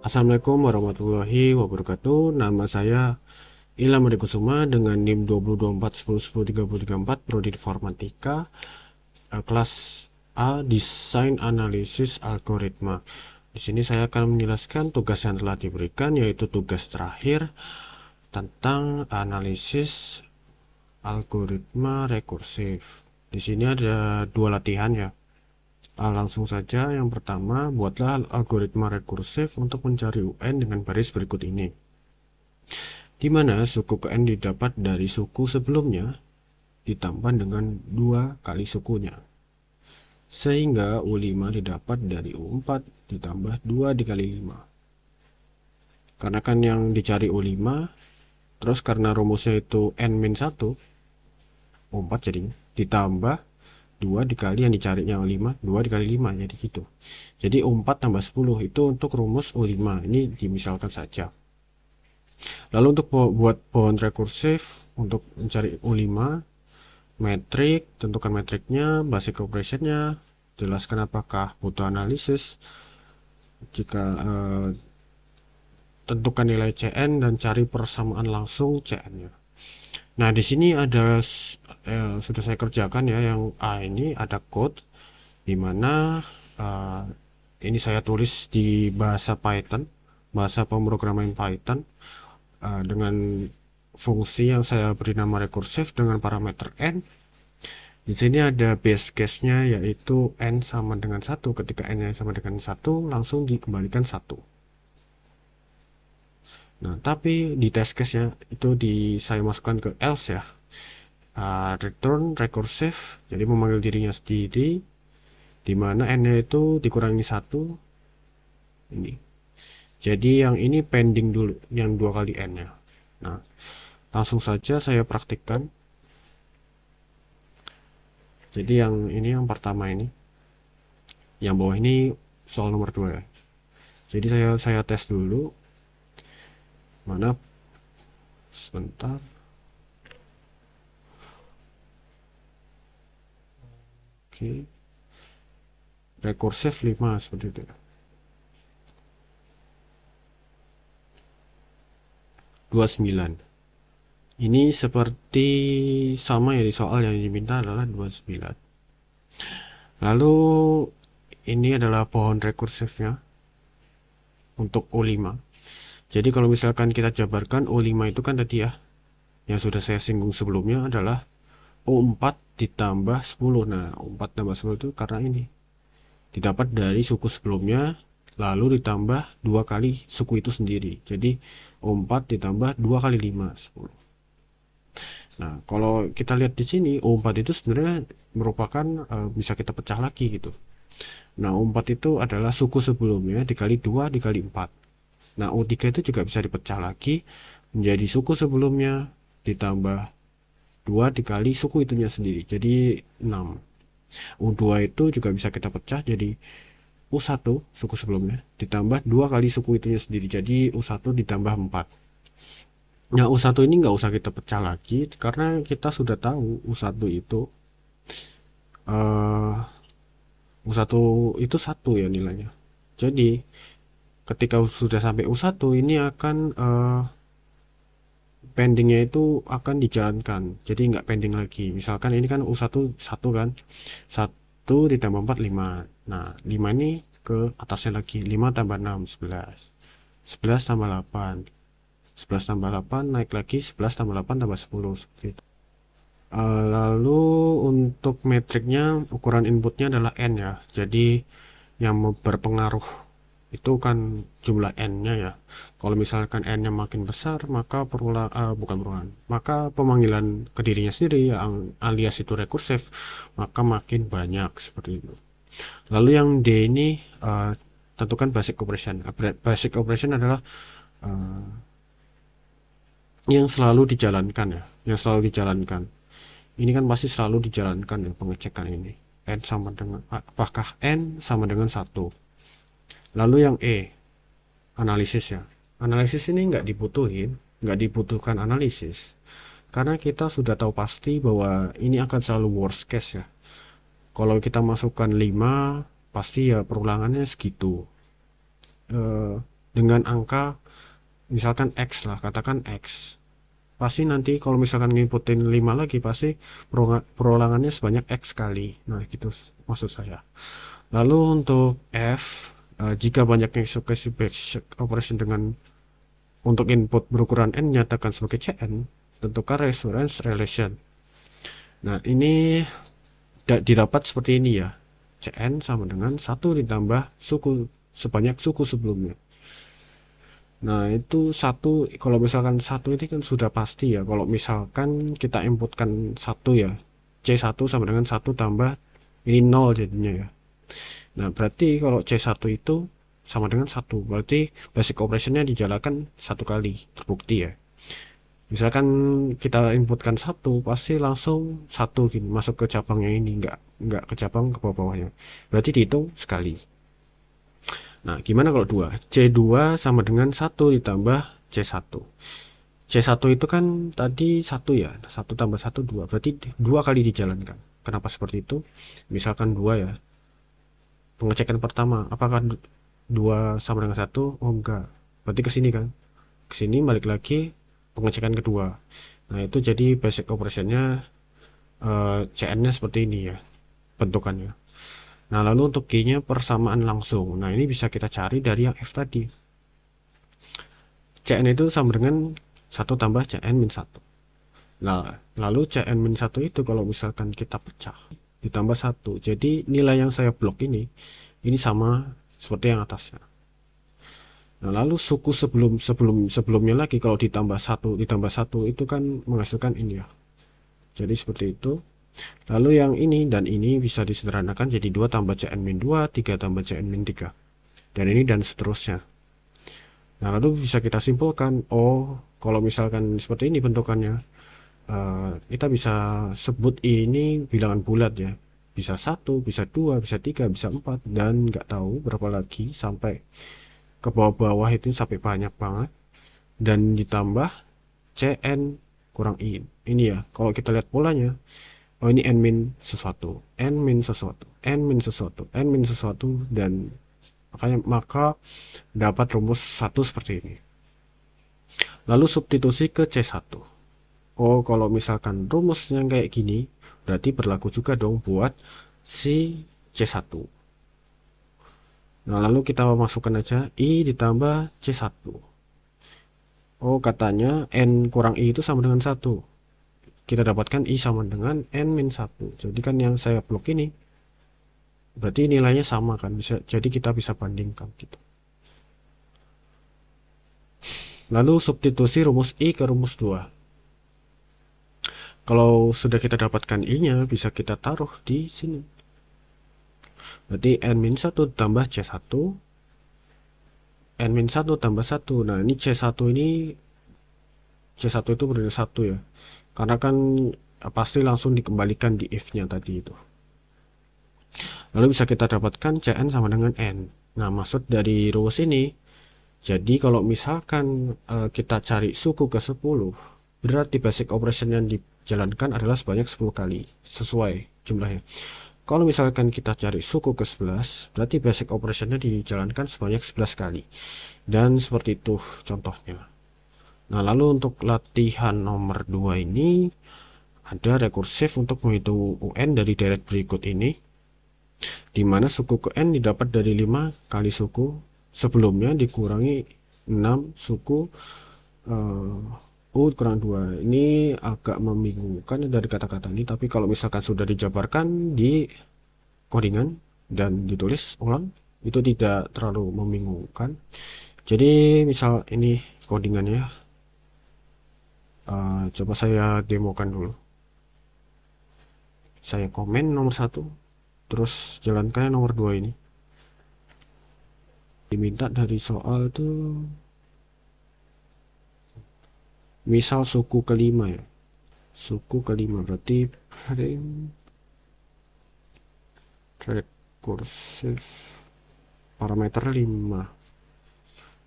Assalamualaikum warahmatullahi wabarakatuh. Nama saya Ilham Ade Kusuma dengan NIM 202410103034 Prodi Informatika, kelas A Desain Analisis Algoritma. Di sini saya akan menjelaskan tugas yang telah diberikan, yaitu tugas terakhir tentang analisis algoritma rekursif. Di sini ada dua latihan ya. Langsung saja, yang pertama, buatlah algoritma rekursif untuk mencari UN dengan baris berikut ini, di mana suku ke N didapat dari suku sebelumnya ditambah dengan 2 kali sukunya. Sehingga U5 didapat dari U4 ditambah 2 dikali 5. Karena kan yang dicari U5, terus karena rumusnya itu N-1, U4 jadinya ditambah 2 dikali yang dicarinya U5, 2 dikali 5, jadi gitu. Jadi U4 tambah 10 itu untuk rumus U5, ini dimisalkan saja. Lalu untuk buat pohon rekursif, untuk mencari U5, metrik, tentukan metriknya, basic operationnya, jelaskan apakah butuh analisis, jika tentukan nilai CN dan cari persamaan langsung CN-nya. Nah, di sini ada sudah saya kerjakan ya, yang A ini ada code di mana ini saya tulis di bahasa Python, bahasa pemrograman Python, dengan fungsi yang saya beri nama rekursif dengan parameter n. Di sini ada base case-nya, yaitu n sama dengan 1. Ketika n-nya sama dengan 1, langsung dikembalikan 1. Nah, tapi di test case-nya itu saya masukkan ke else ya. Return recursive, jadi memanggil dirinya sendiri, di mana n-nya itu dikurangi 1. Ini. Jadi yang ini pending dulu, yang 2 kali n-nya. Nah, langsung saja saya praktikkan. Jadi yang ini, yang pertama ini, yang bawah ini soal nomor 2 ya. Jadi saya tes dulu. Mana? Sebentar. Oke. Rekursif 5 seperti itu. 29. Ini seperti sama ya, di soal yang diminta adalah 29. Lalu ini adalah pohon rekursifnya untuk U5. Jadi kalau misalkan kita jabarkan U5 itu kan tadi ya, yang sudah saya singgung sebelumnya adalah U4 ditambah 10. Nah, U4 tambah 10 itu karena ini didapat dari suku sebelumnya, lalu ditambah 2 kali suku itu sendiri. Jadi U4 ditambah 2 kali 5, 10. Nah, kalau kita lihat di sini, U4 itu sebenarnya merupakan bisa kita pecah lagi gitu. Nah, U4 itu adalah suku sebelumnya dikali 2 dikali 4. Nah, U3 itu juga bisa dipecah lagi menjadi suku sebelumnya ditambah 2 dikali suku itunya sendiri. Jadi 6. U2 itu juga bisa kita pecah jadi U1 suku sebelumnya ditambah 2 kali suku itunya sendiri. Jadi U1 ditambah 4. Nah, U1 ini nggak usah kita pecah lagi karena kita sudah tahu U1 itu uh, U1 itu 1 ya nilainya. Jadi ketika sudah sampai U1 ini akan pendingnya itu akan dijalankan. Jadi nggak pending lagi. Misalkan ini kan U1 1 kan. 1 ditambah 4 5. Nah, 5 ini ke atasnya lagi. 5 tambah 6 11. 11 tambah 8. 11 tambah 8 naik lagi, 11 tambah 8 tambah 10 seperti itu. Lalu untuk metriknya, ukuran inputnya adalah n ya. Jadi yang berpengaruh itu kan jumlah n-nya ya. Kalau misalkan n-nya makin besar, maka bukan perulangan, maka pemanggilan ke dirinya sendiri yang alias itu rekursif, maka makin banyak seperti itu. Lalu yang D ini tentukan basic operation. Basic operation adalah uh, yang selalu dijalankan ya, yang selalu dijalankan. Ini kan pasti selalu dijalankan ya pengecekan ini. N sama dengan, apakah N sama dengan 1. Lalu yang E, analisis ya. Analisis ini nggak dibutuhkan analisis. Karena kita sudah tahu pasti bahwa ini akan selalu worst case ya. Kalau kita masukkan 5, pasti ya perulangannya segitu. dengan angka misalkan X lah, katakan X. Pasti nanti kalau misalkan nginputin 5 lagi, pasti perulangannya sebanyak X kali. Nah, gitu maksud saya. Lalu untuk F, jika banyaknya execution operation dengan untuk input berukuran N nyatakan sebagai Cn, tentukan reference relation. Nah, ini didapat seperti ini ya. Cn sama dengan 1 ditambah suku sebanyak suku sebelumnya. Nah, itu satu, kalau misalkan satu ini kan sudah pasti ya. Kalau misalkan kita inputkan satu ya, C1 sama dengan 1 tambah ini 0 jadinya ya. Nah, berarti kalau C1 itu sama dengan 1, berarti basic operationnya dijalankan satu kali, terbukti ya. Misalkan kita inputkan satu, pasti langsung satu gini masuk ke cabangnya ini, nggak ke cabang ke bawah-bawahnya. Berarti dihitung sekali. Nah, gimana kalau 2? C2 sama dengan 1 ditambah C1. C1 itu kan tadi 1 ya, 1 tambah 1 2, berarti 2 kali dijalankan. Kenapa seperti itu? Misalkan 2 ya, pengecekan pertama, apakah 2 sama dengan 1? Oh enggak, berarti ke sini kan, ke sini balik lagi pengecekan kedua. Nah, itu jadi basic operationnya CN-nya seperti ini ya bentukannya. Nah, lalu untuk G-nya persamaan langsung. Nah, ini bisa kita cari dari yang F tadi. Cn itu sama dengan 1 tambah Cn min 1. Nah, lalu Cn min 1 itu kalau misalkan kita pecah ditambah 1. Jadi nilai yang saya blok ini sama seperti yang atasnya. Nah, lalu suku sebelumnya lagi kalau ditambah satu itu kan menghasilkan ini ya. Jadi seperti itu. Lalu yang ini dan ini bisa disederhanakan jadi 2 tambah Cn min 2, 3 tambah Cn min 3. Dan ini dan seterusnya. Nah, lalu bisa kita simpulkan, oh, kalau misalkan seperti ini bentukannya, kita bisa sebut ini bilangan bulat ya. Bisa 1, bisa 2, bisa 3, bisa 4, dan nggak tahu berapa lagi sampai ke bawah-bawah itu sampai banyak banget. Dan ditambah Cn kurang I. Ini ya, kalau kita lihat polanya, oh ini N min sesuatu, N min sesuatu, N min sesuatu, N min sesuatu, dan maka dapat rumus 1 seperti ini. Lalu substitusi ke C1. Oh, kalau misalkan rumusnya kayak gini, berarti berlaku juga dong buat si C1. Nah, lalu kita masukkan aja I ditambah C1. Oh, katanya N kurang I itu sama dengan 1. Kita dapatkan I sama dengan N min 1. Jadi kan yang saya blok ini, berarti nilainya sama kan. Jadi kita bisa bandingkan gitu. Lalu substitusi rumus I ke rumus 2. Kalau sudah kita dapatkan I-nya, bisa kita taruh di sini. Berarti N-1 tambah C1, N-1 tambah 1. Nah, ini C1 itu berdiri 1 ya. Karena kan pasti langsung dikembalikan di if-nya tadi itu. Lalu bisa kita dapatkan Cn sama dengan N. Nah, maksud dari rumus ini, jadi kalau misalkan kita cari suku ke 10, berarti basic operation yang dijalankan adalah sebanyak 10 kali, sesuai jumlahnya. Kalau misalkan kita cari suku ke 11, berarti basic operationnya dijalankan sebanyak 11 kali. Dan seperti itu contohnya. Nah, lalu untuk latihan nomor 2 ini, ada rekursif untuk menghitung UN dari deret berikut ini, di mana suku ke N didapat dari 5 kali suku sebelumnya dikurangi 6 suku U kurang 2. Ini agak membingungkan dari kata-kata ini, tapi kalau misalkan sudah dijabarkan di codingan dan ditulis ulang, itu tidak terlalu membingungkan. Jadi misal ini codingannya, coba saya demokan dulu. Saya komen nomor 1, terus jalankan nomor 2 ini. Diminta dari soal tuh misal suku kelima ya, suku kelima berarti print rekursif parameter 5.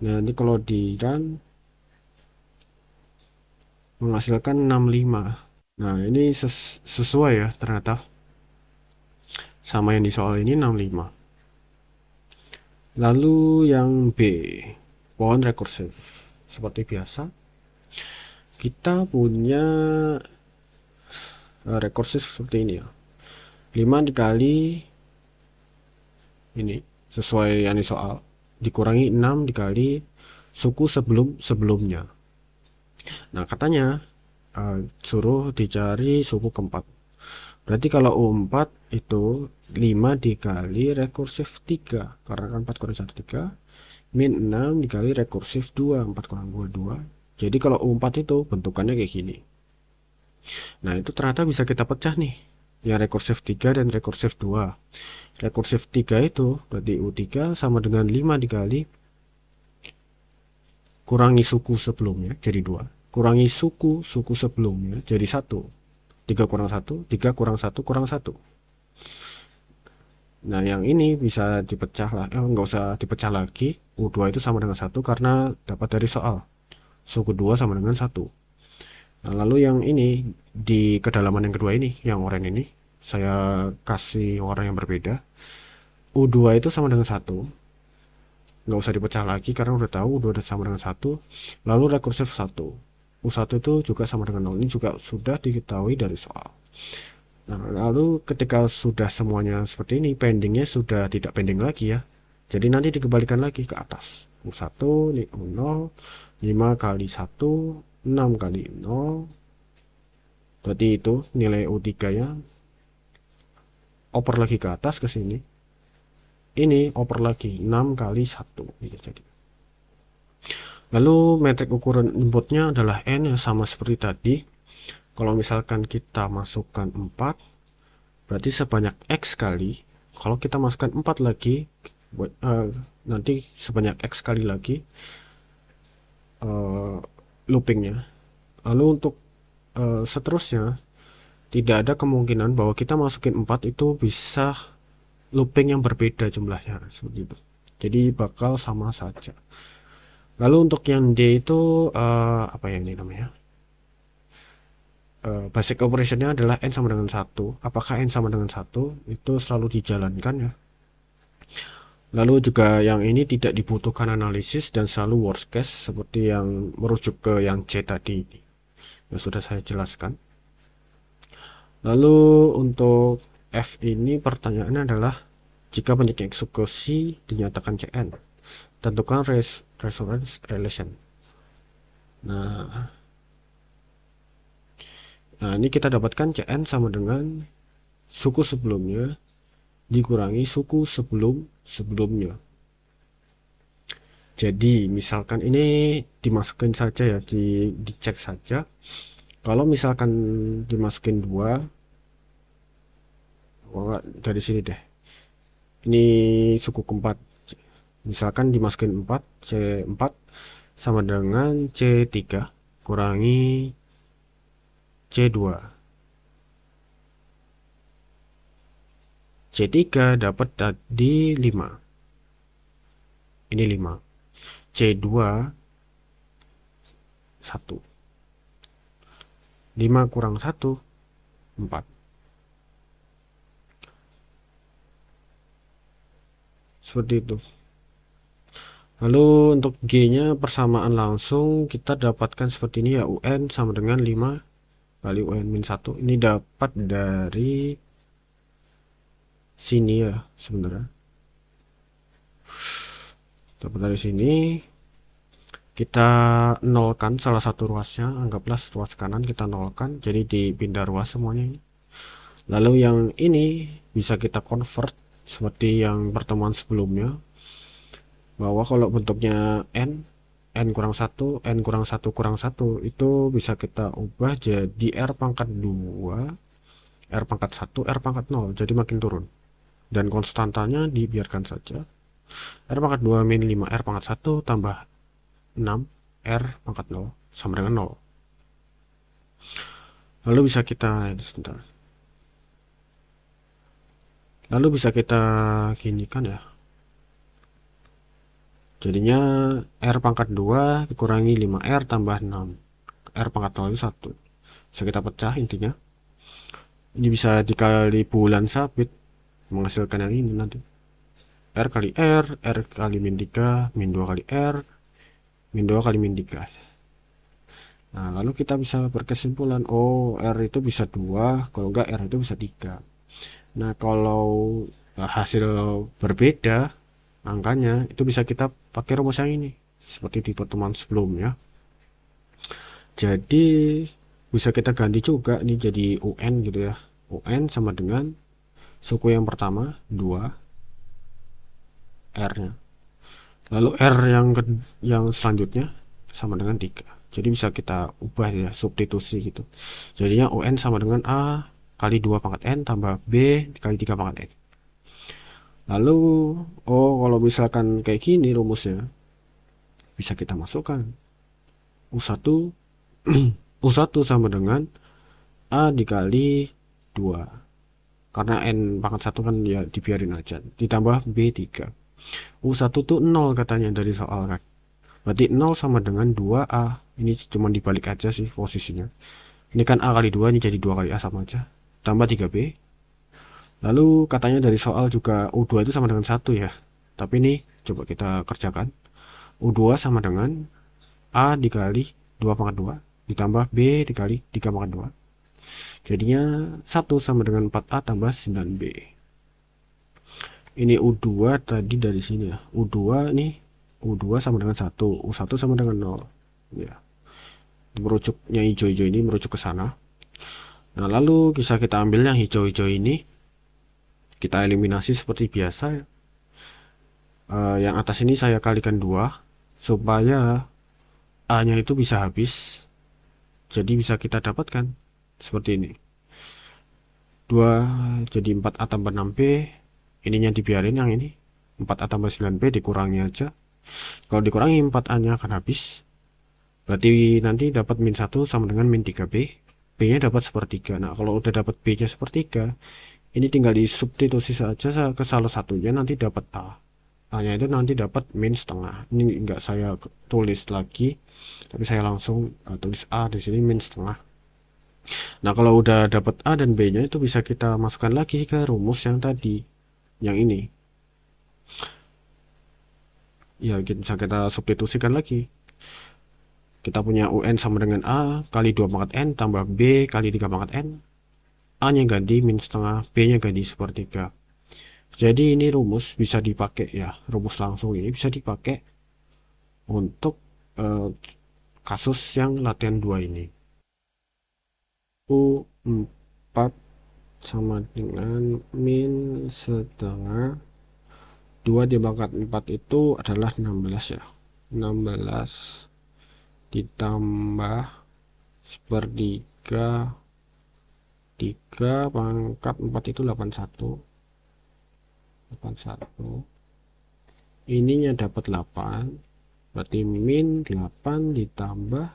Nah, ini kalau di run menghasilkan 65. Nah, ini sesuai ya ternyata sama yang di soal ini 65. Lalu yang B, pohon rekursif. Seperti biasa, kita punya rekursif seperti ini ya. 5 dikali ini sesuai yang di soal, dikurangi 6 dikali suku sebelumnya. Nah, katanya suruh dicari suku keempat. Berarti kalau U4 itu 5 dikali rekursif 3, karena kan 4 kurang 1 3, min 6 dikali rekursif 2, 4 kurang 2 2. Jadi kalau U4 itu bentukannya kayak gini. Nah, itu ternyata bisa kita pecah nih, yang rekursif 3 dan rekursif 2. Rekursif 3 itu berarti U3 sama dengan 5 dikali kurangi suku sebelumnya jadi 2, kurangi suku sebelumnya jadi 1. 3 kurang 1, 3 kurang 1 kurang 1. Nah, yang ini bisa dipecah lah, nggak usah dipecah lagi. U2 itu sama dengan 1 karena dapat dari soal. Suku 2 sama dengan 1. Nah, lalu yang ini di kedalaman yang kedua ini, yang oranye ini, saya kasih warna yang berbeda. U2 itu sama dengan 1. Nggak usah dipecah lagi karena udah tahu U2 sama dengan 1. Lalu rekursif 1. U1 itu juga sama dengan 0. Ini juga sudah diketahui dari soal. Nah, lalu ketika sudah semuanya seperti ini, pendingnya sudah tidak pending lagi ya. Jadi nanti dikembalikan lagi ke atas. U1, ini U0, 5 kali 1, 6 kali 0. Berarti itu nilai U3 nya. Oper lagi ke atas ke sini. Ini oper lagi 6 kali 1. Ini jadi. Lalu metrik ukuran inputnya adalah N yang sama seperti tadi. Kalau misalkan kita masukkan 4, berarti sebanyak X kali. Kalau kita masukkan 4 lagi, nanti sebanyak X kali lagi loopingnya. Lalu untuk seterusnya, tidak ada kemungkinan bahwa kita masukin 4 itu bisa looping yang berbeda jumlahnya. Seperti itu. Jadi bakal sama saja. Lalu untuk yang D itu apa yang ini namanya? Basic operationnya adalah N sama dengan 1. Apakah N sama dengan 1? Itu selalu dijalankan ya. Lalu juga yang ini tidak dibutuhkan analisis dan selalu worst case seperti yang merujuk ke yang C tadi yang sudah saya jelaskan. Lalu untuk F ini pertanyaannya adalah jika penyakit eksekusi dinyatakan CN, tentukan reference relation. Nah, ini kita dapatkan CN sama dengan suku sebelumnya dikurangi suku sebelumnya. Jadi misalkan ini dimasukin saja ya, dicek saja. Kalau misalkan dimasukin 2, dari sini deh, ini suku keempat, misalkan dimasukin 4, C4 sama dengan C3 kurangi C2. C3 dapat tadi 5. Ini 5. C2 1. 5 kurang 1 4. Seperti itu. Lalu untuk G-nya persamaan langsung kita dapatkan seperti ini ya, UN sama dengan 5 kali UN min 1. Ini dapat dari sini ya sebenarnya. Dapat dari sini. Kita nolkan salah satu ruasnya, anggaplah ruas kanan kita nolkan, jadi dipindah ruas semuanya ini. Lalu yang ini bisa kita convert seperti yang pertemuan sebelumnya, bahwa kalau bentuknya N kurang 1, N kurang 1 kurang 1 itu bisa kita ubah jadi R pangkat 2, R pangkat 1, R pangkat 0, jadi makin turun. Dan konstantanya dibiarkan saja. R pangkat 2 min 5 R pangkat 1 tambah 6 R pangkat 0 sama dengan 0. Lalu bisa kita sebentar. Lalu bisa kita ginikan ya. Jadinya R pangkat 2 dikurangi 5R tambah 6. R pangkat 0 itu 1. Bisa kita pecah intinya. Ini bisa dikali bulan sabit menghasilkan yang ini nanti. R kali R kali min 3, min 2 kali R, min 2 kali min 3. Nah, lalu kita bisa berkesimpulan, oh R itu bisa 2, kalau enggak R itu bisa 3. Nah, kalau hasil berbeda angkanya, itu bisa kita pakai rumus yang ini, seperti di pertemuan sebelumnya. Jadi, bisa kita ganti juga nih jadi UN gitu ya. UN sama dengan suku yang pertama, 2, R-nya. Lalu R yang selanjutnya sama dengan 3. Jadi bisa kita ubah ya, substitusi gitu. Jadinya UN sama dengan A kali 2 pangkat N tambah B kali 3 pangkat N. Lalu, oh kalau misalkan kayak gini rumusnya, bisa kita masukkan U1 U1 sama dengan A dikali 2. Karena N pangkat 1 kan ya dibiarin aja. Ditambah B3. U1 tuh 0 katanya dari soal kan. Berarti 0 sama dengan 2A. Ini cuma dibalik aja sih posisinya. Ini kan A kali 2, ini jadi 2 kali A sama aja. Tambah 3B. Lalu katanya dari soal juga U2 itu sama dengan 1 ya. Tapi ini coba kita kerjakan. U2 sama dengan A dikali 2 pangkat 2. Ditambah B dikali 3 pangkat 2. Jadinya 1 sama dengan 4A tambah 9B. Ini U2 tadi dari sini ya. U2 nih. U2 sama dengan 1. U1 sama dengan 0. Ya. Merujuknya hijau-hijau ini merujuk ke sana. Nah, lalu bisa kita ambil yang hijau-hijau ini. Kita eliminasi seperti biasa ya. Yang atas ini saya kalikan 2 supaya A-nya itu bisa habis. Jadi bisa kita dapatkan seperti ini. 2 jadi 4A tambah 6B. Ininya dibiarin yang ini. 4A tambah 9B dikurangi aja. Kalau dikurangi 4A-nya akan habis. Berarti nanti dapat min 1 sama dengan min 3B. B-nya dapat sepertiga. Nah, kalau udah dapat B-nya sepertiga, ini tinggal disubstitusi saja ke salah satunya, nanti dapat A. A-nya itu nanti dapat min setengah. Ini enggak saya tulis lagi, tapi saya langsung tulis A di sini min setengah. Nah, kalau udah dapat A dan B-nya itu bisa kita masukkan lagi ke rumus yang tadi, yang ini. Ya, bisa kita substitusikan lagi. Kita punya UN sama dengan A kali 2 pangkat N tambah B kali 3 pangkat N. A-nya ganti min setengah, B-nya ganti sepertiga. Jadi ini rumus bisa dipakai ya, rumus langsung ini bisa dipakai untuk kasus yang latihan 2 ini. U4 sama dengan min setengah 2 dipangkat 4 itu adalah 16 ya. 16 ditambah sepertiga 3 pangkat 4 itu 81. Ininya dapat 8. Berarti min 8 ditambah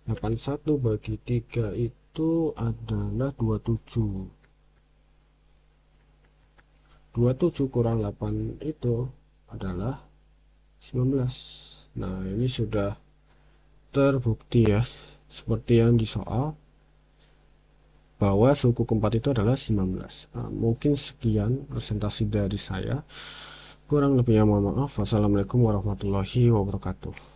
81 bagi 3 itu adalah 27. 27 kurang 8 itu adalah 19. Nah, ini sudah terbukti ya, seperti yang di soal, bahwa suku keempat itu adalah 19. Nah, mungkin sekian presentasi dari saya. Kurang lebihnya mohon maaf. Wassalamualaikum warahmatullahi wabarakatuh.